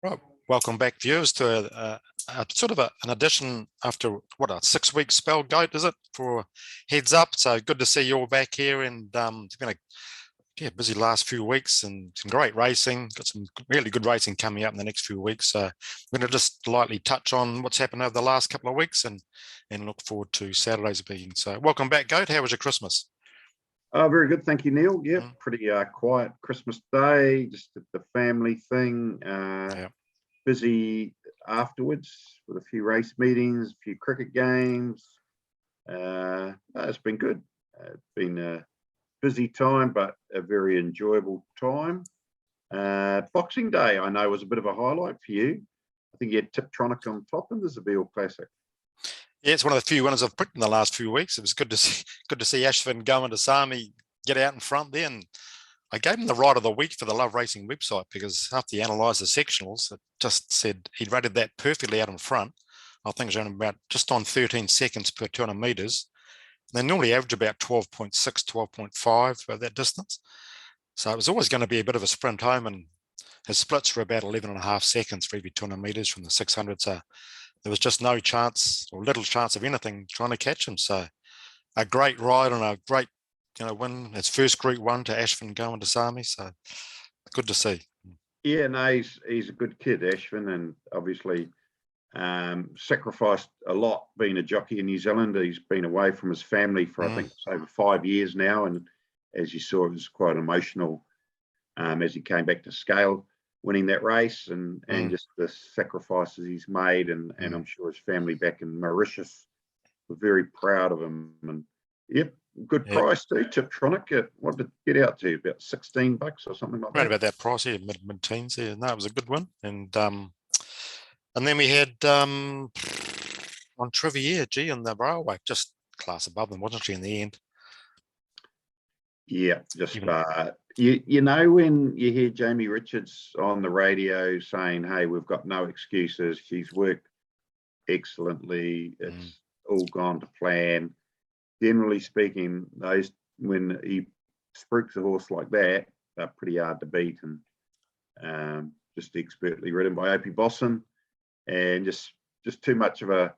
Right. Welcome back, viewers, to a sort of an addition after what a 6 week spell, Goat, is it, for Heads Up? So good to see you all back here, and it's been a busy last few weeks and some great racing. Got some really good racing coming up in the next few weeks. So I'm going to just lightly touch on what's happened over the last couple of weeks and look forward to Saturday's meeting. So welcome back, Goat. How was your Christmas? Very good, thank you, Neil. Yeah, pretty quiet Christmas Day, just the family thing. Busy afterwards with a few race meetings, a few cricket games. It's been good. It's been a busy time, but a very enjoyable time. Boxing Day, I know, was a bit of a highlight for you. I think you had Tiptronic on top in the Zabeel Classic. Yeah, it's one of the few winners I've picked in the last few weeks. It was good to see Ashvin Govindasammy get out in front there, and I gave him the ride of the week for the Love Racing website because after he analysed the sectionals, it just said he rated that perfectly out in front. I think it's only about just on 13 seconds per 200 metres. They normally average about 12.6, 12.5 over that distance. So it was always going to be a bit of a sprint home, and his splits were about 11.5 seconds for every 200 metres from the 600. So there was just no chance or little chance of anything trying to catch him. So a great ride and a great, win. His first Group 1 to Ashvin Govindasammy. So good to see. Yeah, no, he's a good kid, Ashvin, and obviously sacrificed a lot being a jockey in New Zealand. He's been away from his family for, I think, over 5 years now. And as you saw, it was quite emotional as he came back to scale, winning that race and just the sacrifices he's made. And I'm sure his family back in Mauritius were very proud of him. And yep, good price too. Tiptronic, what did it get out to? About $16 or something like that? Right about that price, yeah, mid-teens. Yeah, no, it was a good one. And then we had on Trivia, on the railway, just class above them, wasn't she, in the end? Yeah, just you know, when you hear Jamie Richards on the radio saying, "Hey, we've got no excuses. She's worked excellently. It's all gone to plan." Generally speaking, those when he spruiks a horse like that, they're pretty hard to beat, and just expertly ridden by Opie Bosson, and just too much of a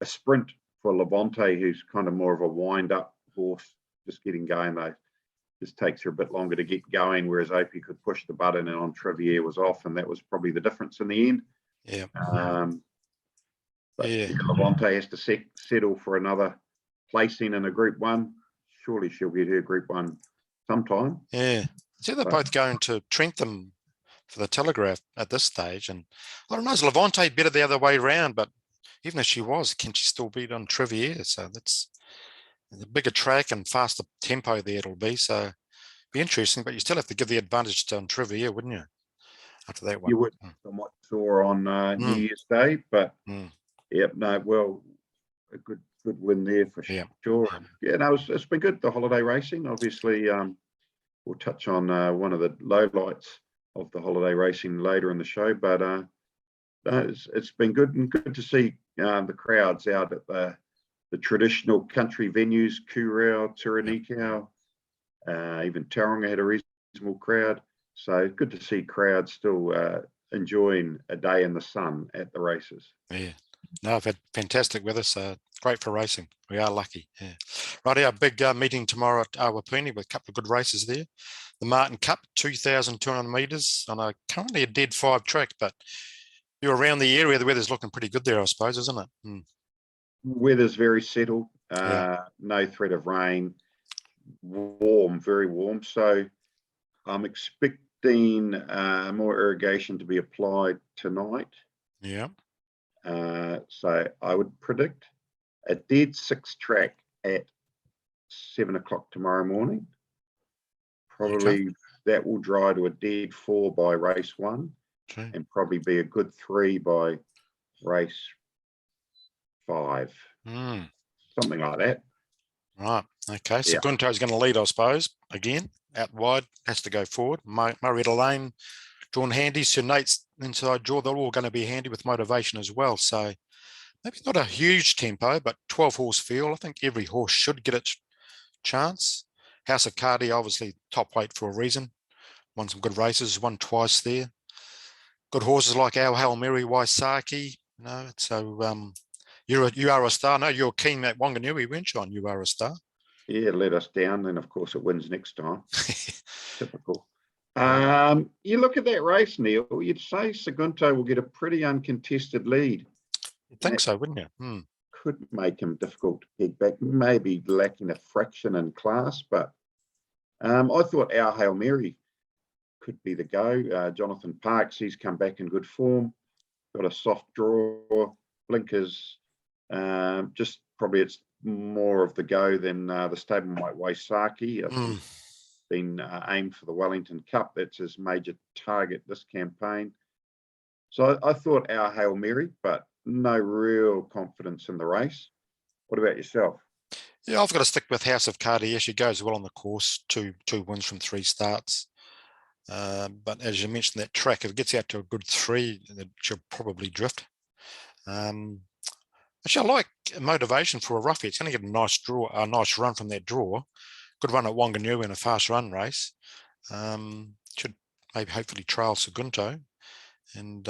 sprint for Levante, who's kind of more of a wind-up horse, just getting going though. Just takes her a bit longer to get going, whereas Opie could push the button and on Trivia was off, and that was probably the difference in the end. Yeah. Levante has to settle for another placing in a Group 1. Surely she'll get her Group 1 sometime. Yeah. So they're both going to Trentham for the Telegraph at this stage. And I don't know, is Levante better the other way around? But even if she was, can she still beat on Trivia? So that's the bigger track and faster tempo there it'll be. So it'll be interesting, but you still have to give the advantage to on Trivia, wouldn't you? After that one. You would, from what I saw on New Year's Day, but yep, no, well, a good win there for sure. Yeah, no, it's been good, the holiday racing. Obviously, we'll touch on one of the lowlights of the holiday racing later in the show, but it's been good, and good to see the crowds out at the traditional country venues, Kurau, Turanikau, even Tauranga had a reasonable crowd. So good to see crowds still enjoying a day in the sun at the races. Yeah, no, I've had fantastic weather, so great for racing. We are lucky. Yeah, right. Our big meeting tomorrow at Awapuni with a couple of good races there. The Martin Cup, 2,200 metres on currently a dead 5 track, but you're around the area. The weather's looking pretty good there, I suppose, isn't it? Weather's very settled. No threat of rain. Warm, very warm. So I'm expecting more irrigation to be applied tonight. Yeah. So I would predict a dead 6 track at 7 o'clock tomorrow morning. Probably that will dry to a dead 4 by race 1, and probably be a good 3 by race 5. Something like that. Right. Okay. So Gunto is going to lead, I suppose, again, out wide, has to go forward. Marietta Lane, drawn handy. Sir Nate's inside draw. They're all going to be handy with motivation as well. So maybe not a huge tempo, but 12 horse field. I think every horse should get its chance. House of Cardi, obviously top weight for a reason. Won some good races, won twice there. good horses like Our Hail Mary, Waisaki. So you are a star. No, you're keen at Wanganui, weren't you? On You Are a Star. Yeah, let us down. Then of course it wins next time. Typical. You look at that race, Neil. You'd say Segundo will get a pretty uncontested lead. You'd think so, wouldn't you? Could make him difficult to peg back. Maybe lacking a fraction in class, but I thought Our Hail Mary could be the go. Jonathan Parks, he's come back in good form. Got a soft draw. Blinkers. Just probably it's more of the go than the stablemate Waisaki. Been aimed for the Wellington Cup. That's his major target this campaign. So I thought Our Hail Mary, but no real confidence in the race. What about yourself? Yeah, I've got to stick with House of Cartier. She goes well on the course, two wins from 3 starts. But as you mentioned, that track, if it gets out to a good 3, she'll probably drift. Actually, I like motivation for a roughie. It's going to get a nice run from that draw. Good run at Wanganui in a fast run race. Should maybe hopefully trail Segundo. And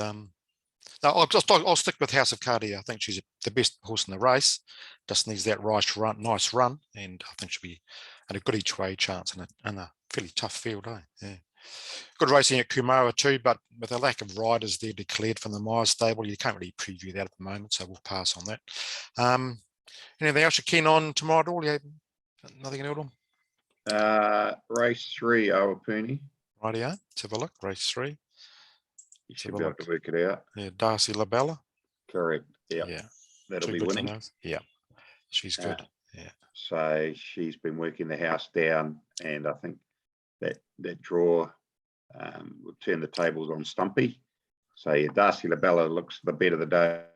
I'll stick with House of Cartier. I think she's the best horse in the race. Just needs that nice run, and I think she'll be at a good each way chance in a fairly tough field. Yeah. Good racing at Kumara too, but with a lack of riders there declared from the Myers stable, you can't really preview that at the moment, so we'll pass on that. Anything else you're keen on tomorrow at all? Yeah, nothing at all? Race 3, Awapuni. Rightio, let's have a look. Race 3. You should be able to work it out. Yeah, Darcy Labella. Correct. Yeah. That'll be winning. Yeah, she's good. Yeah. So she's been working the house down, and I think that draw will turn the tables on Stumpy. So yeah, Darcy Labella looks the bet of the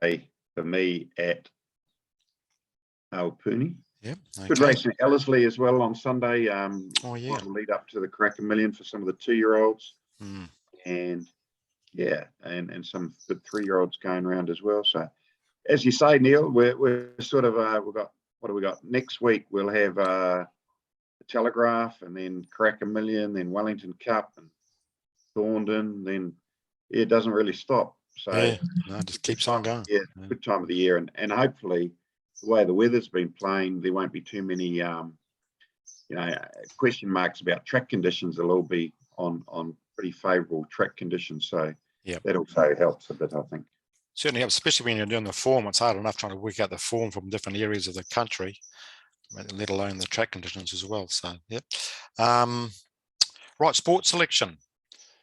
day for me at Awapuni. Yeah. Okay. Good race in Ellerslie as well on Sunday. Lead up to the Cracker Million for some of the 2-year-olds. And yeah, and some good 3-year-olds going around as well. So as you say, Neil, we're sort of we've got, what do we got next week? We'll have the Telegraph, and then Cracker Million, then Wellington Cup, and Thorndon. Then it doesn't really stop. So yeah, no, it just keeps on going. Yeah, good time of the year, and hopefully the way the weather's been playing, there won't be too many question marks about track conditions. They'll all be on pretty favourable track conditions. So yeah, that also helps a bit, I think. Certainly helps, especially when you're doing the form. It's hard enough trying to work out the form from different areas of the country, let alone the track conditions as well. So, yep. Right, sports selection.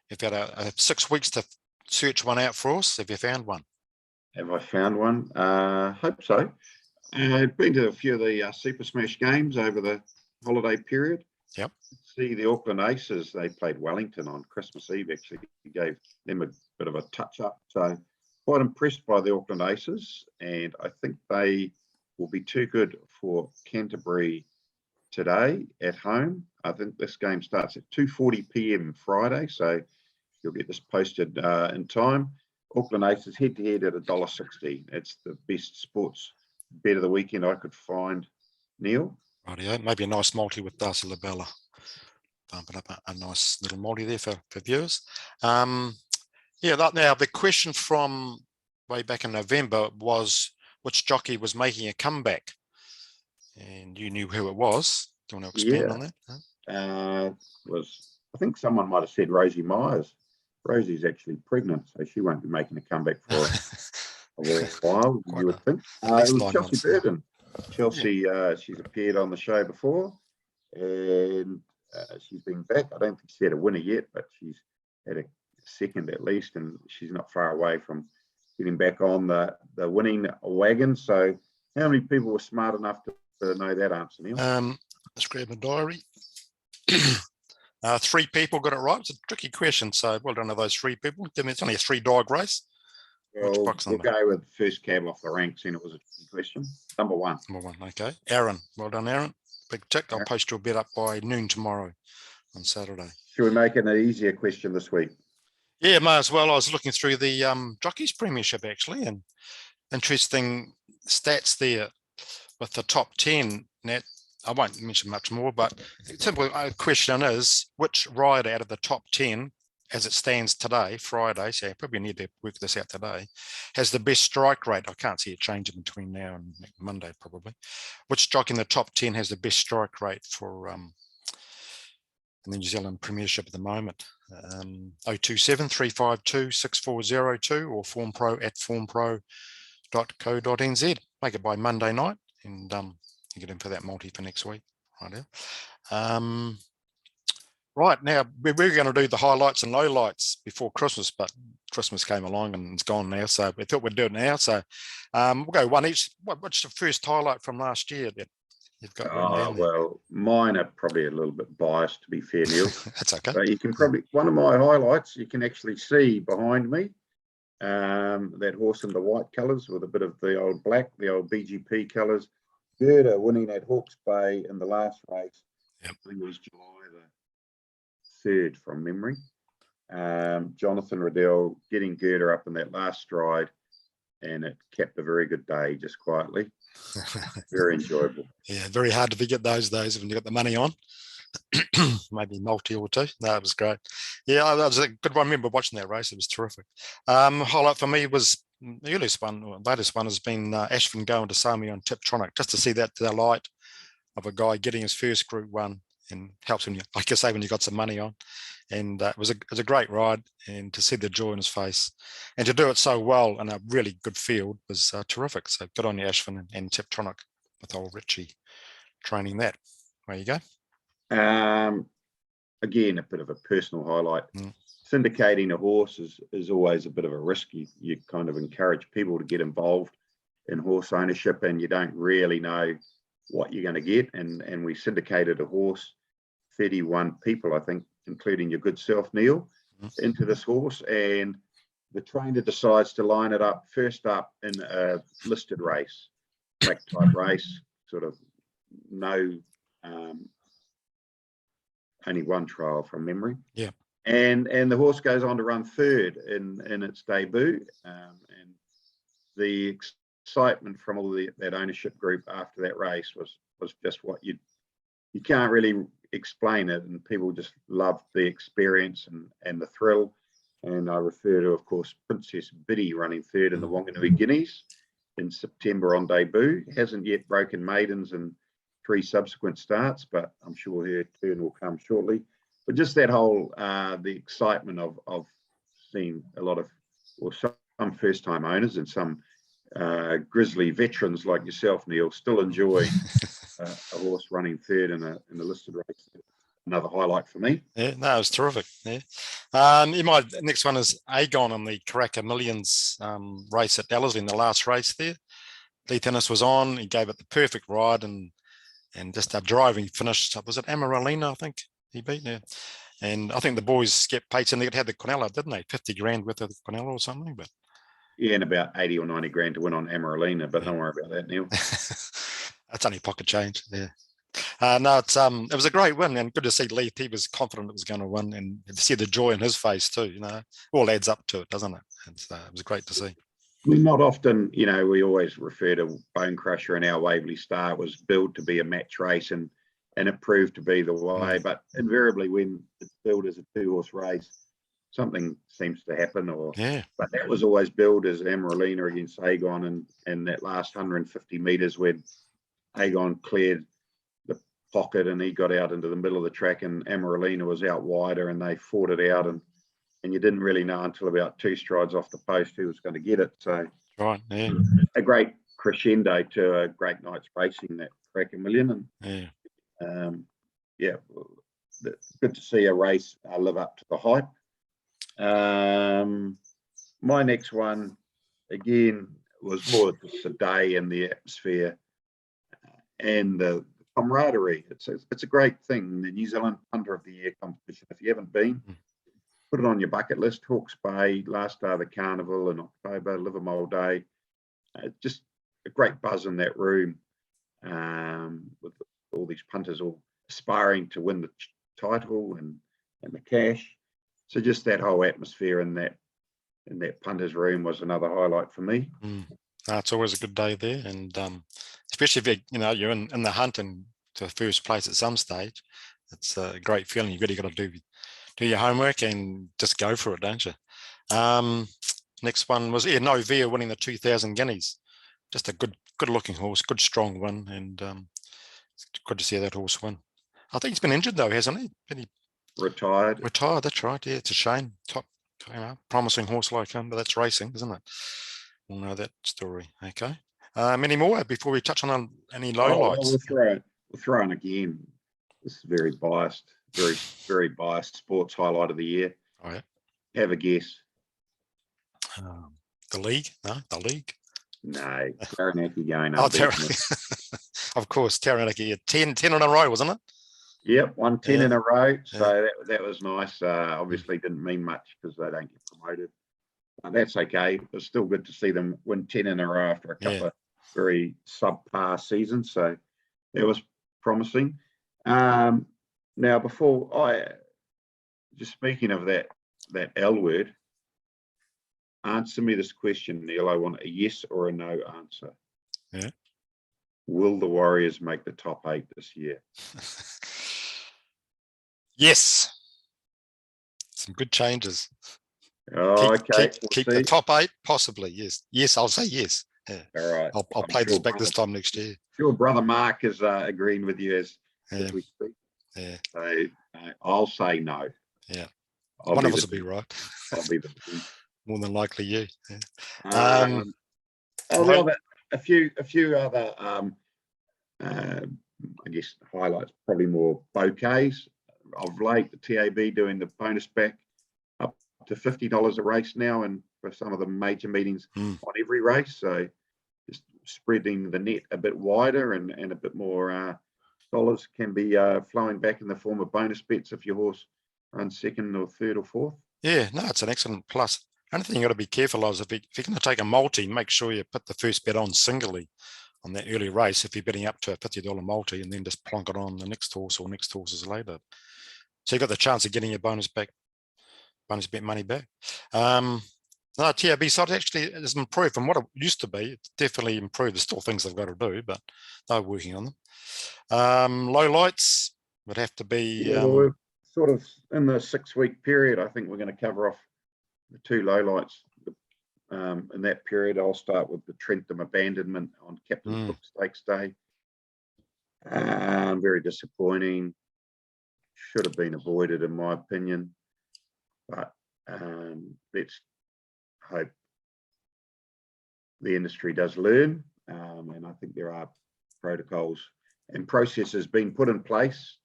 You've got 6 weeks to search one out for us. Have you found one? Have I found one? Hope so. I've been to a few of the Super Smash games over the holiday period. Yep. See the Auckland Aces, they played Wellington on Christmas Eve, actually. He gave them a bit of a touch-up. So quite impressed by the Auckland Aces, and I think they will be too good for Canterbury today at home. I think this game starts at 2:40 p.m. Friday, so you'll get this posted in time. Auckland Aces head-to-head at $1.60. It's the best sports bet of the weekend I could find, Neil. Rightio, maybe a nice multi with Darcy Labella. Bumping up a nice little multi there for viewers. Now the question from way back in November was which jockey was making a comeback, and you knew who it was. Do you want to expand on that? I think someone might have said Rosie Myers. Rosie's actually pregnant, so she won't be making a comeback for a while, you would think. It was Chelsea Burton. Chelsea, she's appeared on the show before, and she's been back. I don't think she had a winner yet, but she's had a second at least, and she's not far away from getting back on the winning wagon. So how many people were smart enough to know that answer, Neil? Let's grab my diary. 3 people got it right. It's a tricky question, so well done to those 3 people. It's only a 3-dog race. Well, we'll go with first cab off the ranks, and it was a tricky question. Number 1. Number 1, okay. Aaron, well done, Aaron. Big tick. I'll post your bet up by noon tomorrow on Saturday. Should we make it an easier question this week? Yeah, may as well. I was looking through the Jockeys Premiership, actually, and interesting stats there with the top 10. Nat, I won't mention much more, but the simple question is, which rider out of the top 10 as it stands today, Friday, so I probably need to work this out today, has the best strike rate. I can't see it changing between now and Monday, probably. Which jockey in the top 10 has the best strike rate for in the New Zealand Premiership at the moment? 027 352 6402 or formpro@formpro.co.nz. Make it by Monday night, and you get in for that multi for next week. Right now. Right, now we're going to do the highlights and lowlights before Christmas, but Christmas came along and it's gone now, so we thought we'd do it now. So we'll go one each. What's the first highlight from last year that you've got written down there? Well, mine are probably a little bit biased, to be fair, Neil. That's okay. But you can probably, one of my highlights, you can actually see behind me, that horse in the white colours with a bit of the old black, the old BGP colours. Gerda winning at Hawke's Bay in the last race. Yep. I think it was July the 3rd from memory. Jonathan Riddell getting Gerda up in that last stride, and it kept a very good day, just quietly. Very enjoyable. Yeah, very hard to forget those days when you got the money on. Maybe multi or two. No, it was great. Yeah, that was a good one. I remember watching that race. It was terrific. Highlight for me was the earliest one, or latest one has been Ashvin going to Sami on Tiptronic, just to see that delight of a guy getting his first Group 1 and helps him, like I say, when you got some money on. And it was a great ride, and to see the joy in his face and to do it so well in a really good field was terrific. So good on you, Ashvin and Tiptronic, with old Richie training that. There you go. Again, a bit of a personal highlight. Syndicating a horse is always a bit of a risk. You kind of encourage people to get involved in horse ownership, and you don't really know what you're going to get. And we syndicated a horse, 31 people, I think, including your good self, Neil, into this horse. And the trainer decides to line it up first up in a listed race, track type race, sort of no, only one trial from memory. Yeah. And the horse goes on to run third in its debut. And the excitement from all that ownership group after that race was just what you can't really explain it, and people just loved the experience and the thrill. And I refer to, of course, Princess Biddy running third in the Wanganui Guineas in September on debut. Hasn't yet broken maidens in 3 subsequent starts, but I'm sure her turn will come shortly. But just that whole the excitement of seeing a lot of, or some first-time owners and some grizzly veterans like yourself, Neil, still enjoy a horse running third in a listed race. Another highlight for me. Yeah, no, it was terrific. Yeah. Next one is Aegon on the Karaka Millions race at Ellerslie in the last race there. Leith Innes was on. He gave it the perfect ride and just driving finished. Was it Amaralina, I think he beat there. And I think the boys kept pace, and they had the Quinella, didn't they? 50 grand worth of the Quinella or something. But yeah, and about 80 or 90 grand to win on Amaralina, but don't worry about that, Neil. That's only pocket change. Yeah. No, it was a great win, and good to see Leith. He was confident it was going to win, and to see the joy in his face too. All adds up to it, doesn't it? And it was great to see. We're not often, we always refer to Bone Crusher and our Waverley Star was billed to be a match race, and it proved to be the way. But invariably, when it's billed as a 2-horse race, something seems to happen. But that was always billed as Amaralina against Aegon, and that last 150 metres when Aegon cleared the pocket and he got out into the middle of the track, and Amaralina was out wider, and they fought it out, and you didn't really know until about 2 strides off the post who was going to get it. So right, yeah. A great crescendo to a great night's racing, that Karaka Million. And good to see a race live up to the hype. My next one, again, was more just the day and the atmosphere and the camaraderie. It's a great thing, the New Zealand Punter of the Year competition. If you haven't been, put it on your bucket list. Hawke's Bay, last day of the carnival in October, Livermore Day. Just a great buzz in that room, with all these punters all aspiring to win the title and the cash. So just that whole atmosphere in that punters room was another highlight for me. It's always a good day there, and especially if you're in the hunt and to first place at some stage. It's a great feeling. You really got to do your homework and just go for it, don't you? Next one was Novia winning the 2000 Guineas. Just a good looking horse, good strong one, and it's good to see that horse win. I think he's been injured though, hasn't he? Retired. Retired, that's right. Yeah, it's a shame. Top, promising horse like him, but that's racing, isn't it? We'll know that story. Okay. Any more before we touch on any lowlights? We'll throw in again. This is very biased, very biased sports highlight of the year. Oh, yeah. Have a guess. The league? No, the league. No, Taranaki going Oh, up. of course, Taranaki. 10 in a row, wasn't it? Yep, 10 in a row. So that was nice. Obviously didn't mean much because they don't get promoted. That's okay. It's still good to see them win 10 in a row after a couple of very subpar seasons. So that was promising. Now, before just speaking of that L word, answer me this question, Neil. I want a yes or a no answer. Yeah. Will the Warriors make the top 8 this year? Yes. Some good changes. Oh, okay. Keep the top 8, possibly. Yes. I'll say yes. Yeah. All right. I'll play this back this time next year. Sure, brother Mark is agreeing with you as we speak. Yeah. So I'll say no. Yeah. One of us will be right. I'll be the more than likely you. Yeah. A few other I guess highlights, probably more bouquets of late. The TAB doing the bonus back up to $50 a race now, and for some of the major meetings on every race. So just spreading the net a bit wider and a bit more dollars can be flowing back in the form of bonus bets if your horse runs second or third or fourth. Yeah, no, it's an excellent plus. Only thing you got to be careful of is if you're going to take a multi, make sure you put the first bet on singly on that early race if you're betting up to a $50 multi, and then just plonk it on the next horse or next horses later. So you got the chance of getting your bonus bet money back. No, TAB side actually has improved from what it used to be. It's definitely improved. There's still things they've got to do, but they're working on them. Low lights would have to be. We're sort of in the 6-week period. I think we're going to cover off the 2 lowlights. In that period, I'll start with the Trentham abandonment on Captain Cook Stakes Day. Very disappointing. Should have been avoided, in my opinion. But let's hope the industry does learn. And I think there are protocols and processes being put in place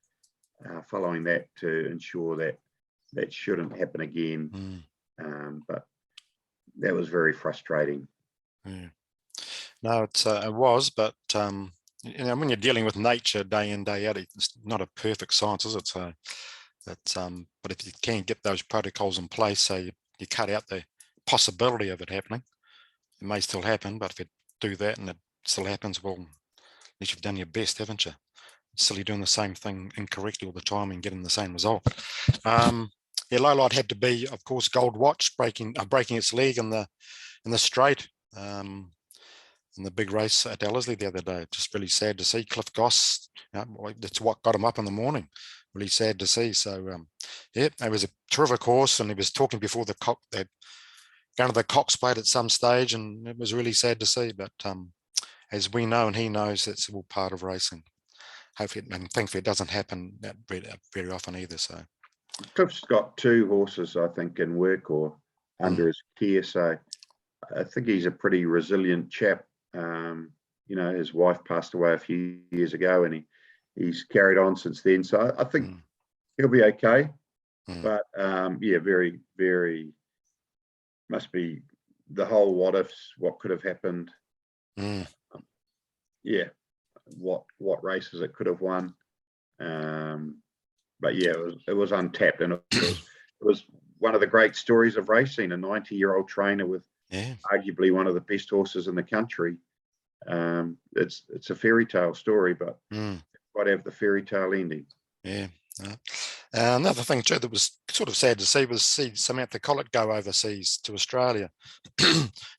following that to ensure that shouldn't happen again. But that was very frustrating. Yeah. No, it was, but when you're dealing with nature day in, day out, it's not a perfect science, is it? So but if you can get those protocols in place, so you cut out the possibility of it happening. It may still happen, but if you do that and it still happens, well, at least you've done your best, haven't you? It's silly doing the same thing incorrectly all the time and getting the same result. Low light had to be, of course, Gold Watch breaking its leg in the straight in the big race at Ellerslie the other day. Just really sad to see. Cliff Goss, that's what got him up in the morning. Really sad to see. So it was a terrific horse, and he was talking before the cock. They'd gone to the Cox Plate at some stage, and it was really sad to see. But as we know, and he knows, it's all part of racing. Hopefully, and thankfully, it doesn't happen that very often either. So Cliff's got 2 horses, I think, in work or under his care. So I think he's a pretty resilient chap. His wife passed away a few years ago, and he's carried on since then. So I think he'll be okay. But very, very must be the whole what ifs, what could have happened. What races it could have won. But it was untapped, and it was one of the great stories of racing. A 90-year-old trainer with arguably one of the best horses in the country. It's a fairy tale story, but quite have the fairy tale ending. Yeah. Another thing too that was sort of sad to see was Samantha Collett go overseas to Australia.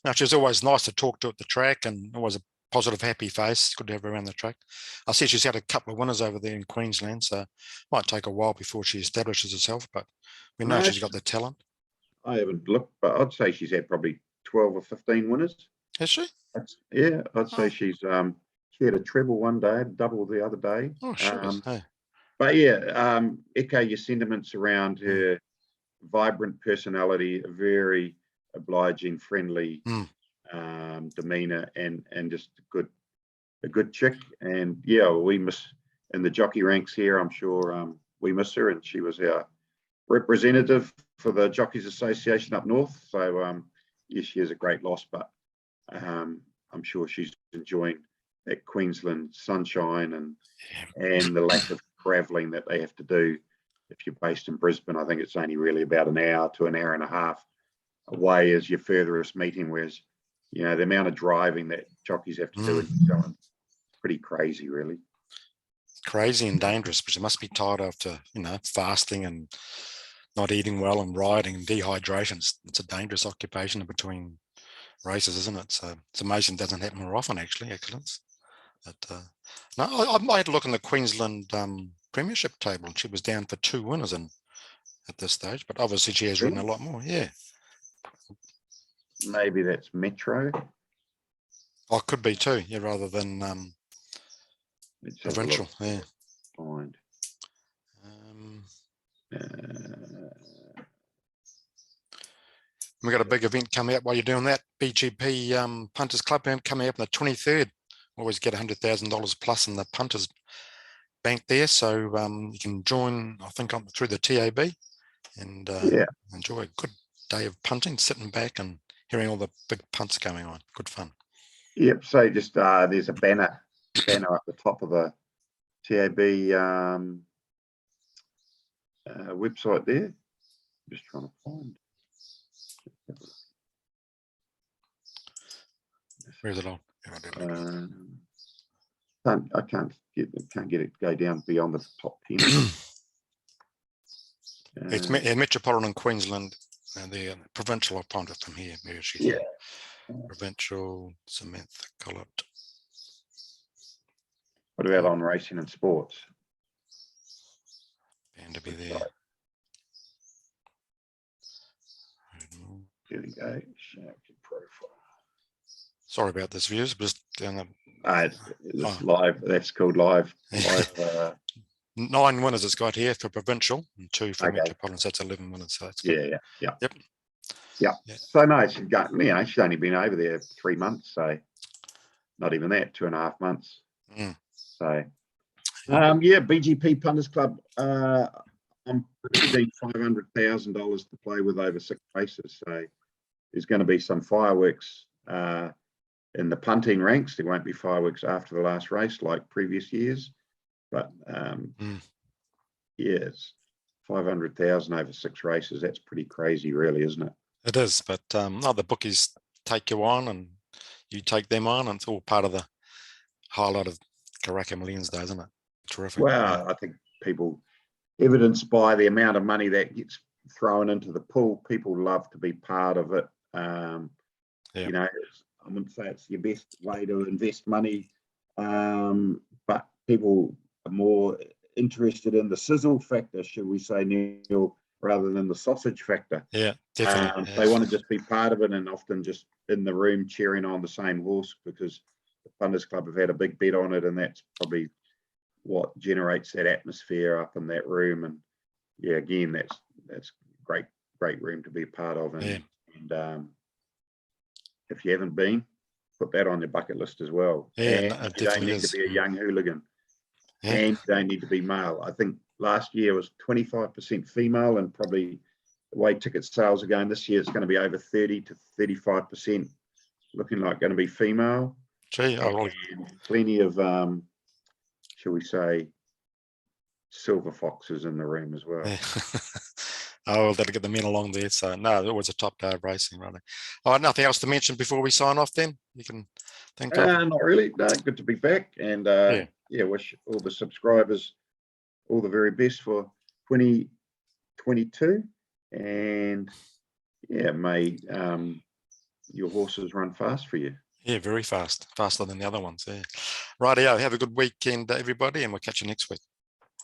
Now, she was always nice to talk to at the track and always a positive, happy face. Good to have her around the track. I see she's had a couple of winners over there in Queensland, so might take a while before she establishes herself, but we know No, she's got the talent. I haven't looked, but I'd say she's had probably 12 or 15 winners. Has she? Yeah, I'd say Oh. she had a treble one day, double the other day. Oh, sure. But yeah, echo your sentiments around her vibrant personality, a very obliging, friendly demeanor, and just a good chick. And yeah, we miss in the jockey ranks here. I'm sure we miss her, and she was our representative for the Jockeys Association up north. So yeah, she is a great loss, but I'm sure she's enjoying that Queensland sunshine and the lack of travelling that they have to do. If you're based in Brisbane, I think it's only really about an hour to an hour and a half away as your furthest meeting, whereas, you know, the amount of driving that jockeys have to do in New Zealand, pretty crazy, really. Crazy and dangerous, but you must be tired after, you know, fasting and not eating well and riding and dehydration. It's a dangerous occupation in between races, isn't it? So it's amazing it doesn't happen more often, actually. Excellence. But no, I had a look in the Queensland Premiership table, and she was down for 2 winners at this stage, but obviously she has ridden a lot more. Yeah. Maybe that's Metro. Oh, it could be too. Yeah, rather than provincial. Yeah. Find. We've got a big event coming up while you're doing that. BGP Punters Club coming up on the 23rd. Always get $100,000 plus in the Punters Bank there. So you can join, I think, through the TAB and enjoy a good day of punting, sitting back and hearing all the big punts going on. Good fun. Yep. So just there's a banner at the top of the TAB website there. Just trying to find. Where's it on? I can't get it to go down beyond the top 10. It's Metropolitan Queensland and the provincial. I'll find it from here. Where is she? Yeah. Provincial Samantha Collett. What about on racing and sports? And to be there. Here we go. Profile. Sorry about this, viewers. Just it's live. That's called live. 9 winners it's got here for provincial and 2 for Metropolitan. So that's 11 winners. So it's good. Yeah. So no, she's only been over there 3 months. So not even that, 2.5 months. So BGP Punters Club. I'm predicting $500,000 to play with over 6 races. So there's going to be some fireworks in the punting ranks. There won't be fireworks after the last race like previous years, but it's 500,000 over 6 races. That's pretty crazy, really, isn't it? It is, but the bookies take you on and you take them on, and it's all part of the highlight of Karaka Millions Day, isn't it? Terrific. Well, I think people, evidenced by the amount of money that gets thrown into the pool, people love to be part of it. You know, I wouldn't say it's your best way to invest money, but people are more interested in the sizzle factor, should we say, Neil, rather than the sausage factor. Yeah, definitely. They want to just be part of it, and often just in the room cheering on the same horse because the Punters Club have had a big bet on it, and that's probably what generates that atmosphere up in that room. And yeah, again, that's great room to be a part of. And if you haven't been, put that on your bucket list as well. Yeah, you don't need to be a young hooligan, and you don't need to be male. I think last year was 25% female, and probably the way ticket sales are going this year, it's going to be over 30 to 35% looking like going to be female. Gee, plenty of shall we say, silver foxes in the room as well. Well, that'll get the men along there. So no, it was a top day of racing, really. Nothing else to mention before we sign off then? You can think of. Not really. No, good to be back. And wish all the subscribers all the very best for 2022. And may your horses run fast for you. Yeah, very fast, faster than the other ones. Yeah. Rightio. Have a good weekend, everybody, and we'll catch you next week.